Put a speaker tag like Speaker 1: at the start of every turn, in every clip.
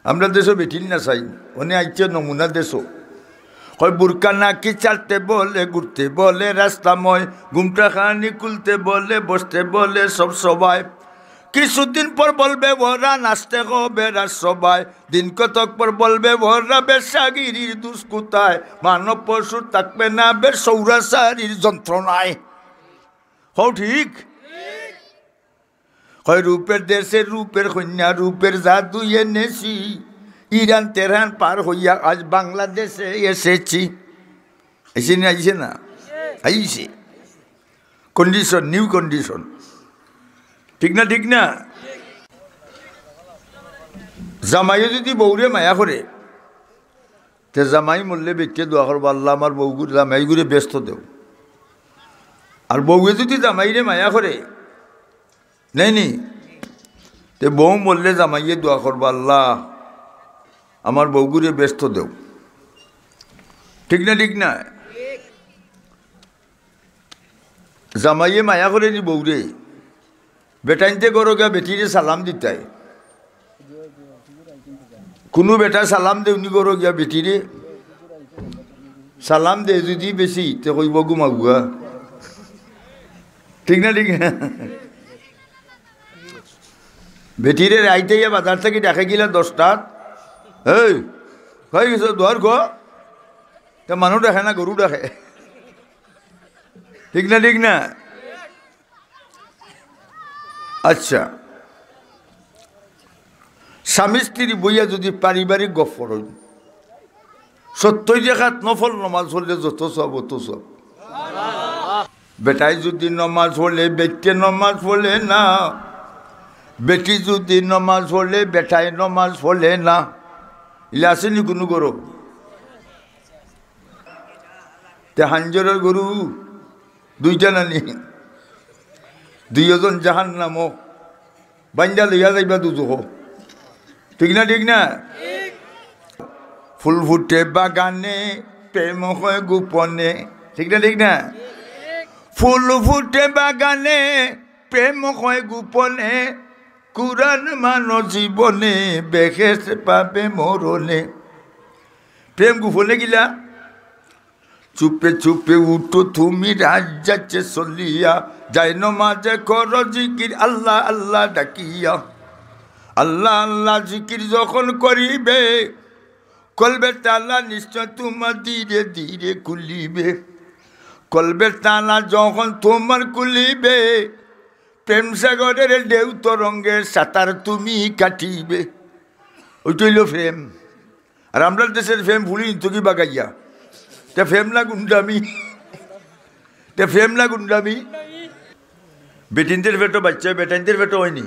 Speaker 1: আমরা দেশও বেটিল না চাই ওনে আইছে নমুনা দেশও কয় বুরকা নাকি চালতে বলে ঘুরতে বলে রাস্তাময় ঘুমটা খানি খুলতে বলে বসতে বলে সব সবাই কিছুদিন পর বলবে ওরা নাচতে হবে রাজ সবাই দিন কতক পর বলবে ওরা বেশাগিরির দুষ্কুতায় মানব পশু থাকবে না বেশ সৌরাচারীর যন্ত্রণায় হও ঠিক হয় রূপের দেশে রূপের কন্যা রূপের জাদু এনেছি ইরান তেহরান পার হইয়া আজ বাংলাদেশে এসেছি এসে না আইসে না আইসে কন্ডিশন নিউ কন্ডিশন ঠিক না ঠিক না জামাইয়ে যদি বউরে মায়া করে তে জামাই মরলে বেটে দোয়া করবো আল্লাহ আমার বউগুর জামাই ঘুরে ব্যস্ত দেও আর বউয়ে যদি জামাইরে মায়া করে নেই তে বউ মরলে জামাইয়ে দোয়া করবো আল্লাহ আমার বউগুরে ব্যস্ত দেও ঠিক না ঠিক না জামাইয়ে মায়া করে নি বউরে বেটাইনতে গরো গা বেটিরে সালাম দিতাই কোনো বেটা সালাম দেউনি গরো গিয়া বেটিরে সালাম দে যদি বেশি তে কইব গুমাগুয়া ঠিক না ঠিক না বেটিরে রাইতে গিয়ে বাজার থেকে দেখা গেলা 10টাত এই হয়ে গেছে দোয়ার গো তা মানুষ দেখে না গরু দেখে ঠিক না ঠিক না আচ্ছা স্বামী স্ত্রী বইয়া যদি পারিবারিক গফর হই 70 জায়গাত নফল নমাজ হলে যত সব অত সব বেটাই যদি নমাজ হলে বেটে নমাজ পড়লে না বেটি যদি নমাজ পড়লে বেটাই নমাজ পড়লে না ইলে আসেনি কোনো গরু তে হাঞ্জরের গরু দুইটা নানি দুইজন জাহান নামো বাঞ্জা লইয়া যাইবা দুজহ ঠিক না ঠিক না ফুল ফুটে বাগানে প্রেম হয় গোপনে ঠিক না ঠিক না ফুল ফুটে বাগানে প্রেম হয় গোপনে কুরান মানো জীবনে বেহেস পাবে মরণে প্রেম গোপনে গিলা চুপে চুপে উঠো তুমি রাজ যাচ্ছে চলিয়া যাই নমাজে করো জিকির আল্লাহ আল্লাহ ডাকিয়া আল্লাহ আল্লাহ জিকির যখন করিবে কলবের তালা নিশ্চয় তোমার ধীরে ধীরে খুলিবে কলবের তালা যখন তোমার খুলিবে প্রেম সাগরের ঢেউ তরঙ্গের সাঁতার তুমি কাটিবে ওইটা হইল প্রেম আর আমরা দেশের প্রেম ভুলি তো কি বাগাইয়া তে প্রেম না গুন্ডামি তে প্রেম না গুন্ডামি বেটিনদের পেটো বাচ্চা বেটাইনদের পেটো হয়নি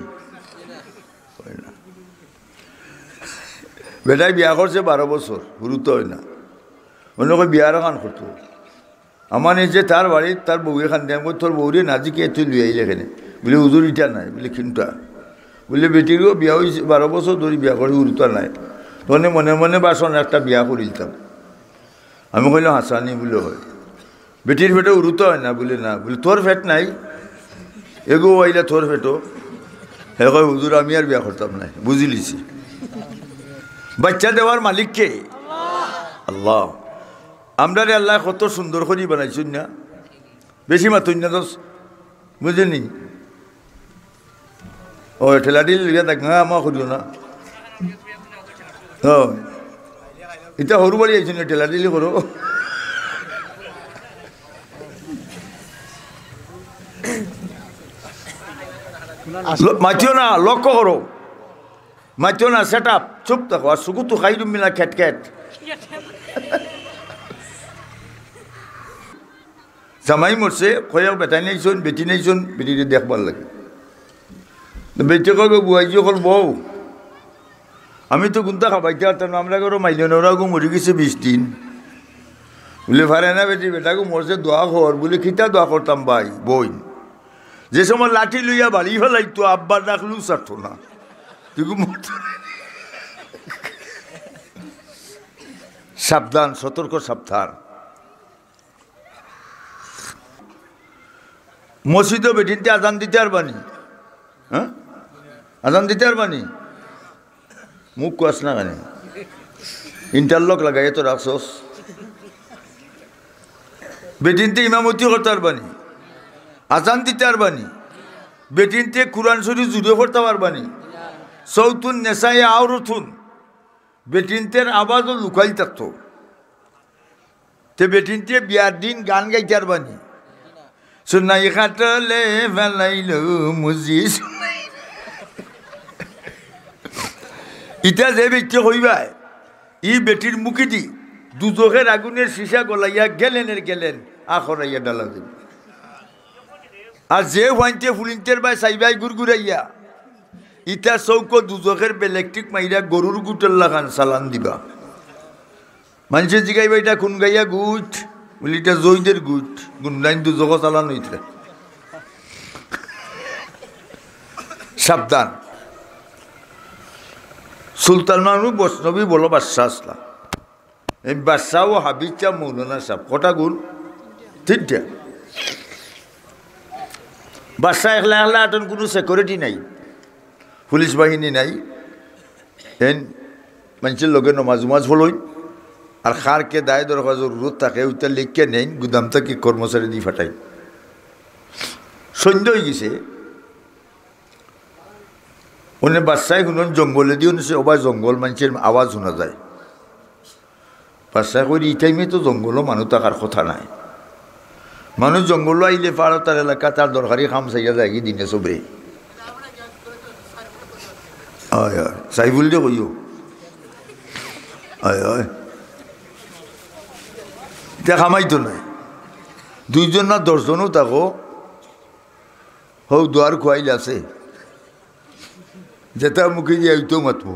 Speaker 1: বেটাই বিয়া করছে 12 বছর গুরুত্ব হয় না অন্য বিয়ার খান করতো আমার নিজে তার বাড়ির তার বউয়ে খান দেয় তোর বউরে নাজিকে তুই লুই আইলে এখানে বলে হুজুর ইটা নাই বলে কিনটা বলে বেটিরও বিয়া হয়েছে 12 বছর ধরে বিয়া করে গুরুত্ব নাই তখন মনে মনে বাসন একটা বিয়া করে দিতাম আমি কইলাম হাসানি বলে হয় বেটির ফেটো উরুতো হয় না বলে না বলে তোর ফেট নাই এগো আইলা তোর ফেটো হে কয় হুজুর আমি আর বিয়া করতাম না বুঝি লিছি বাচ্চা দেওয়ার মালিক কে আল্লাহ আমরা রে আল্লাহ কত সুন্দর করে বানাইছেন না বেশি মাতুন না দোষ বুঝেনি ও ঠেলা দিল দেখ না আমার করিও না ও এটা সরু বাড়ি আইছেন ঠেলা দিলি করো মাতিও না লক্ষ্য করো মাতিও না সেট আপ চুপ থাকো আর শুকু তো খাই তুমি না খ্যাট খ্যাট জামাই মরছে কয়েক বেটাই নাইছন বেটি নাইছন বেটিরে দেখবার লাগে বেটি কবে বুয়াইজি অকল বউ আমি তো গুন্তা খাবাইতে পারতাম আমরা করো মাইলেনরা গো মরি গেছে 20 দিন বলে পারে না বেটি বেটাকে মরছে দোয়া কর বলে খিতা দোয়া করতাম ভাই বই যে সময় লাঠি লইয়া বাড়ি ফেলাইতো আব্বার ডাকলু ছাড়তো না তুই সাবধান সতর্ক সাবধান মসজিদও বেটিনতে আজান দিতে পারবানি হ্যাঁ আজান দিতে পারবানি মুখ কাস না কেন ইন্টারলক লাগাই তো রাখছস বেটিনতে ইমামতি করতে পারবানি আজান দিতে পারবানি বেটিনতে কুরআন শরীফ জুড়ে পড়তে পারবানি সৌতুন নেশায় আওরথুন বেটিনতের আওয়াজও লুকাই থাকতো তে বেটিনতে বিয়ার দিন গান গাইতে পারবানি সুনাই খাটলে ফেলাইল মুজি ইটা যে ব্যক্তি হইবাই ই বেটির মুখে দি দুজখের আগুনের সীসা গলাইয়া গেলেন আখরাইয়া ডালা দেব আর যে ওয়াইনতে ফুলিনতের বাই সাইবাই গুড়গুড়াইয়া ইটা চৌক দুজখের বেলেকট্রিক মাইরা গরুর গুটের লাগান চালান দিবা মানুষে জিগাইবা এটা খুন গাইয়া গুট বলি এটা জৈদের গুট গুন্ডাইন দুজখ চালান হইতে সাবধান সুলতান মাহমুদ বৈষ্ণবী বলো বাদশাহ আসলাম এই বাদশাহ ও হাবিজ চা মৌলানা সাহেব কটা গুণ তিনটা বাদশাহ একলা একলা আটন কোনো সিকিউরিটি নাই পুলিশ বাহিনী নাই এন মানুষের লগে নমাজ উমাজ ফলই আর খারকে দায় দরকার জরুরত থাকে ওইটা লিখকে নেন গুদাম থেকে কর্মচারী দিয়ে ফাটাই সন্ধ্যা হয়ে গেছে উনি বাদশাহ শুনুন জঙ্গলে দিয়ে উনি ওবার জঙ্গল মানুষের আওয়াজ শোনা যায় বাদশাহ করি এই টাইমে তো জঙ্গলও মানুষ থাকার কথা নাই মানুষ জঙ্গলও আইলে পারো তার এলাকা তার দরকারি কাম চাইয়া যায় কি দিনে সবে হয় হয় সাইফুল দিয়ে কইও হয় হয় এটা খামাইতো নাই দুইজন না দশজনও থাকো হৌ দুয়ার খুয়াইল আছে যেটা মুখে দিয়ে ওইটাও মাতবো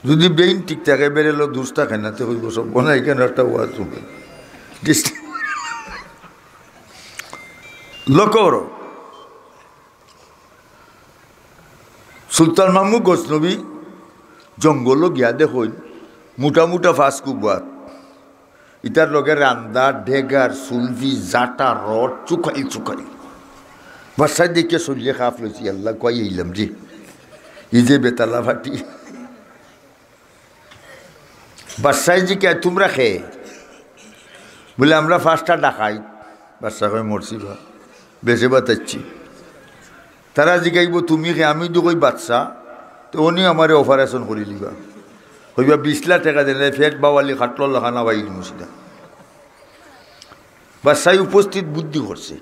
Speaker 1: যদি বেইন ঠিক থাকে বেরেলো দুষ থাকে না তো হইব সব বনাই কেন একটা ওয়াজ শুনবে লকর সুলতান মাহমুদ গজনবী জঙ্গলও গিয়া দেখুন মোটা মোটা ফাঁস কুবাত ইটার লগে রান্দা ডেগার সুলভি জাটা রড চুকাই বাসায় দেখে চলিয়ে খাপ লইছি আল্লাহ কয় এইলাম জি ই যে বেতালা ফাটি বাসায় জি কে তোমরা খেয়ে বলে আমরা ফার্স্টটা ডাকাই বাচ্চা কয় মরছি বা বেঁচে বাতাচ্ছি তারা জিগাইব তুমি খে আমি তো কই বাচ্চা তো উনি আমার অপারেশন করে দিবা হইবা 20 লাখ টাকা দিলে ফেট বাওয়ালি খাটল লাখানা বাই মুসিদা বাচ্চাই উপস্থিত বুদ্ধি করছে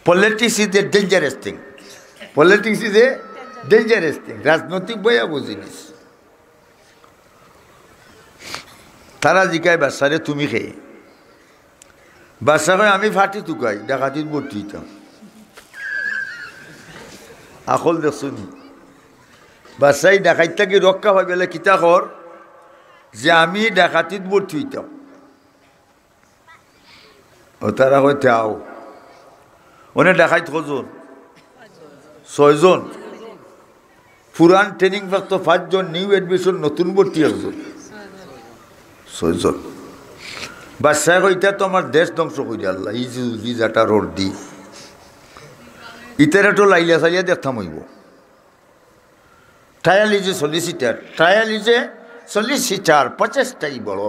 Speaker 1: politics is a dangerous thing politics is a dangerous thing রাজনৈতিক ভয়াবহ জিনিস তারা জিকায় বাচ্চারে তুমি খেয়ে বাচ্চা কয় আমি ফাটি তুকাই ডাকাতিত ভর্তি হইতাম আকল দেখুন বাচ্চাই ডাকাইতাকে রক্ষা পাই পেলে কিতা কর যে আমি ডাকাতিত ভর্তি হইতাম ও তারা হয় তাও ওনে ডাকাইত কজন 6 জন পুরান ট্রেনিং প্রাপ্ত 5 জন নিউ এডমিশন নতুন ভর্তি 1 জন 6 জন বাদশাহ কইতা তো আমার দেশ ধ্বংস করে আল্লাহ এই যাটা রোড দি ইতারা তো লাইলা সাইয়া দেখতাম হইব ট্রায়াল ইজ এ সলিসিটার 50টাই বড়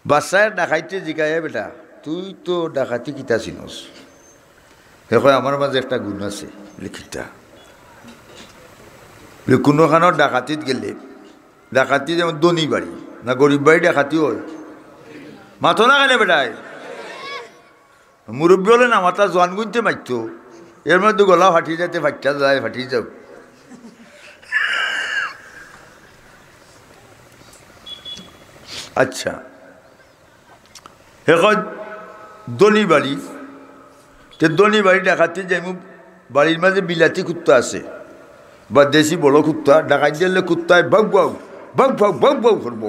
Speaker 1: বাদশাহ ডাকাইতে জিগায় বেটা তুই তো ডাকাতি কিতা চিনস দেখো আমার মাঝে একটা গুণ আছে লিখিতা কোনোখানো ডাকাতিত গেলে ডাকাতি যেমন ধনী বাড়ি না গরিব বাড়ি ডাকাতি হয় মাথো না কেন বেটায় মুরব্বী হলে না মাথা জোয়ান গুনতে মারত এর মধ্যে গলা ফাটি যাতে ফাটি যাও আচ্ছা এখন ধনী বাড়ি তে ধনী বাড়ি ডাকাতি যেমন বাড়ির মাঝে বিলাতি কুত্তা আছে বা দেশি বড় কুত্তা ডাকাতি দিলে কুত্তায় বাঘ করবো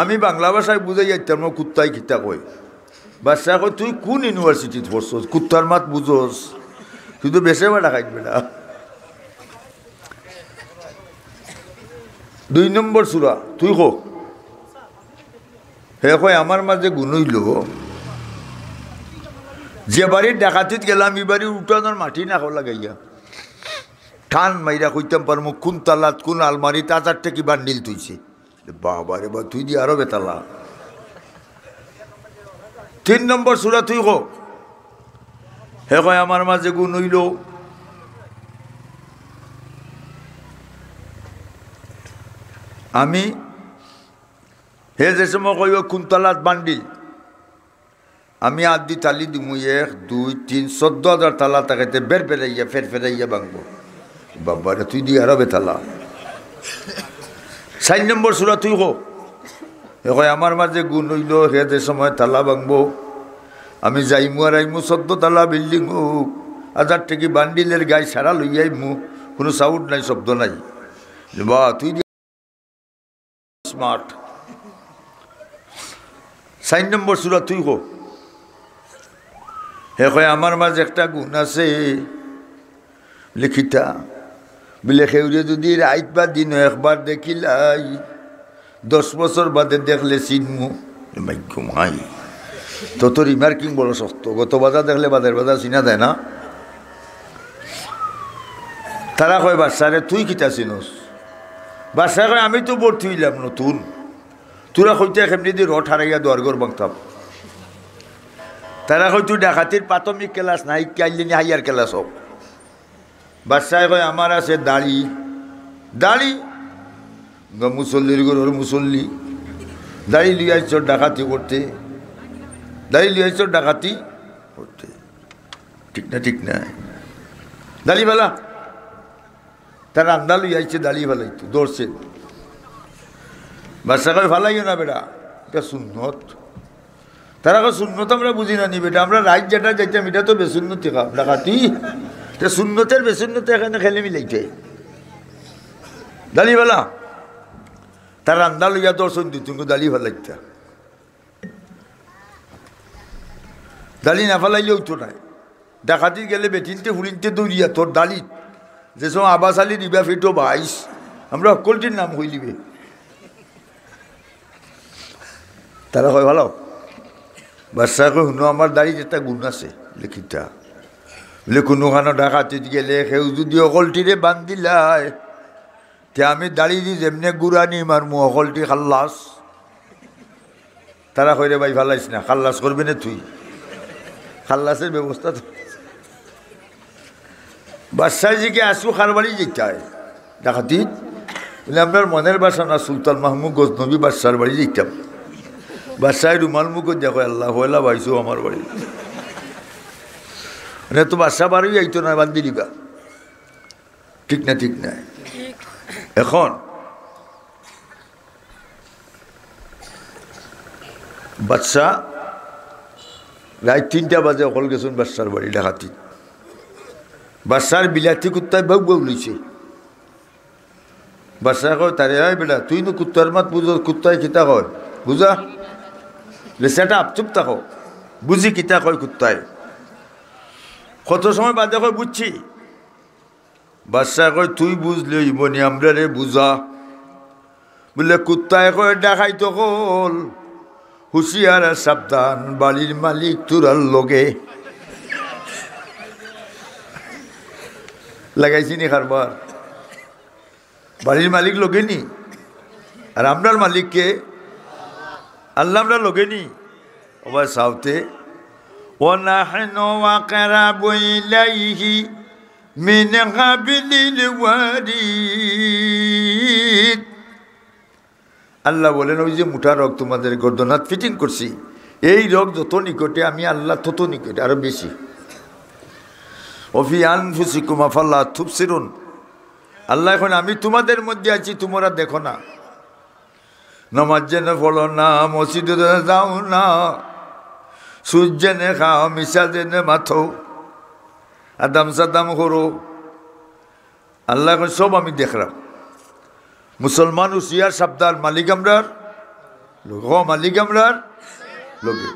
Speaker 1: আমি বাংলা ভাষায় বুঝাই যাইতাম কুত্তায় কিতা কয় বাচ্চা কয় তুই কোন ইউনিভার্সিটিত পড়ছস কুত্তার মাত বুঝোস তুই তো বেশে বা ডাকাইত বেটা 2 নম্বর সূরা তুই কো হে কয় আমার মাঝে গুণ হইল যে বাড়ির ডাকাতিত গেলাম এই বাড়ির উঠানোর মাটি না লাগাইয়া টান মাইরা কইতাম পারমু কোন তালাত কোন আলমারিতে 1000 টাকি বান্ডিল তুইছে বাবা রে বা তুই দি আরো বেতালা 3 নম্বর সূরা তুই গো হে কয় আমার মাঝে গুণ হইল আমি হে যে সময় কইব কোন তালাত বান্ডিল আমি আদি তালি দিমু 1 2 3 14,000 তালা তাকাইতে বের বেরাইয়া ফের ফেরাইয়া ভাঙবো বাবা রে তুই দি আরো বেতালা 4 নম্বর সূরা তুই গো হে কয় আমার মাঝে গুণ হইল হে যে সময় তালা ভাঙবো আমি যাইমু আর আইমু 14 তালা বিল্ডিং 1000 টাকি বান্ডিলের গায়ে সারা লইয়াইমু কোনো সাউন্ড নাই শব্দ নাই বা তুই স্মার্ট 4 নম্বর সূরা তুই গো হে কয় আমার মাঝে একটা গুণ আছে লিখিতা বলে খেউরে যদি রাইত বা দিন একবার দেখিলাই 10 বছর বাদে দেখলে চিনমু মাই তো তোর রিমার্কিং বড় শক্ত গত বাজার দেখলে বাজার বাজার চিনা দেয় না তারা কয় বাচ্চারে তুই কিতা চিনস বাচ্চা কয় আমি তো ভর্তি হইলাম নতুন তোরা কইতে এমনি দিয়ে রট হারাইয়া দরগর বাংতাম তারা কই তুই ডাকাতির প্রাথমিক ক্লাস নাই কাইলিনি হাইয়ার ক্লাস হোক বাচ্চায় কয় আমার আছে দাড়ি দাড়ি মুসল্লির গরুর মুসল্লি দাড়ি লিয়াইছ ডাকাতি করতে দাড়ি লিয়াইছ ডাকাতি করতে ঠিক না দাড়ি বেলা তারা আন্দা লইয়াইছে দাড়ি ফেলাইতো দৌড়ছে বাচ্চা কয় ফালাইও না বেটা এটা সুন্নত তারা কয় সুন্নত আমরা বুঝি না নি বেটা আমরা রাইট যেটা যাইতাম এটা তো বেসুন্নতি খাম ডাকাতি সুন্নতের বেসুন্নতে এখানে খেলে মিলাইছে দালি বেলা তার আন্দা লইয়া দর্শন দিত দালি ফেলাইতা দালি না ফেলাইলেও তো নাই ডাকাতি গেলে বেটিনতে ফুলিনতে দৌড়িয়া তোর দালি যে সময় আবাস আলী রিবা ফিটো 22 আমরা সকলটির নাম হইলিবে তারা হয় ভালো বাচ্চা কই শুনো আমার দাড়ি একটা গুণ আছে লিখিতা বলে কোনোখানো ডাকাতিত গেলে সেও যদি অকলটিরে বান্ধিলাই তে আমি দাড়ি দি যেমনে গুড়ানি মারমু অকলটি খাল্লাস তারা কইরে ভাই ফালাইস না খাল্লাস করবি না তুই খাল্লাসের ব্যবস্থা বাদশাহ জিকে আসু খারবাড়ি যেতে হয় ডাকাতিত বলে আপনার মনের বাসা না সুলতান মাহমুদ গজনবী বাদশার বাড়ি যেতাম বাদশাহ রুমাল মুখত দেখো আল্লাহ হইলা ভাইছো আমার বাড়ি মানে তো বাদশাহ বাড়ি আইতো না বান্ধি দিবা ঠিক না এখন বাদশাহ রাত 3টা বাজে অকল গেছেন বাদশার বাড়ি ডাকাতি বাদশার বিলাতি কুত্তায় বাউ বাউ লইছে বাদশাহ কয় তারে হয় বেটা তুই না কুত্তার মাত বুঝো কুত্তায় কিতা কয় বুঝা সেটা চুপ থাকো বুঝি কিতা কয় কুত্তায় কত সময় বাদে কয় বুঝছি বাদশাহ কয় তুই বুঝলি ইবনি আমরা রে বুঝা বলে কুত্তায় কয় ডাকাই তো কল হুঁশিয়ার সাবধান বাড়ির মালিক তুরার লগে লাগাইছি নি কারবার বাড়ির মালিক লগে নি আর আমরার মালিককে আল্লাহ আমরা লগে নি ওবার সাউতে ওয়ানাহনু ওয়াকরাবু ইলাইহি মিন হাবিলিল ওয়ারিদ আল্লাহ বলেন ওই যে মুঠা রোগ তোমাদের গর্দনাথ ফিটিং করছি এই রোগ যত নিকটে আমি আল্লাহ তত নিকটে আরো বেশি ওফি আনফুসিকুম আফাল্লা তুবসিরুন আল্লাহ এখন আমি তোমাদের মধ্যে আছি তোমরা দেখো না নামাজ জেনে পড়ো না মসজিদে যাও না সুদ জেনে খাও মিশা জেনে মাথো আদাম সাদাম করো আল্লাহ এখন সব আমি দেখলাম মুসলমান হুশিয়ার সাবধান মালিক আমরার লোক মালিক আমরার লোকে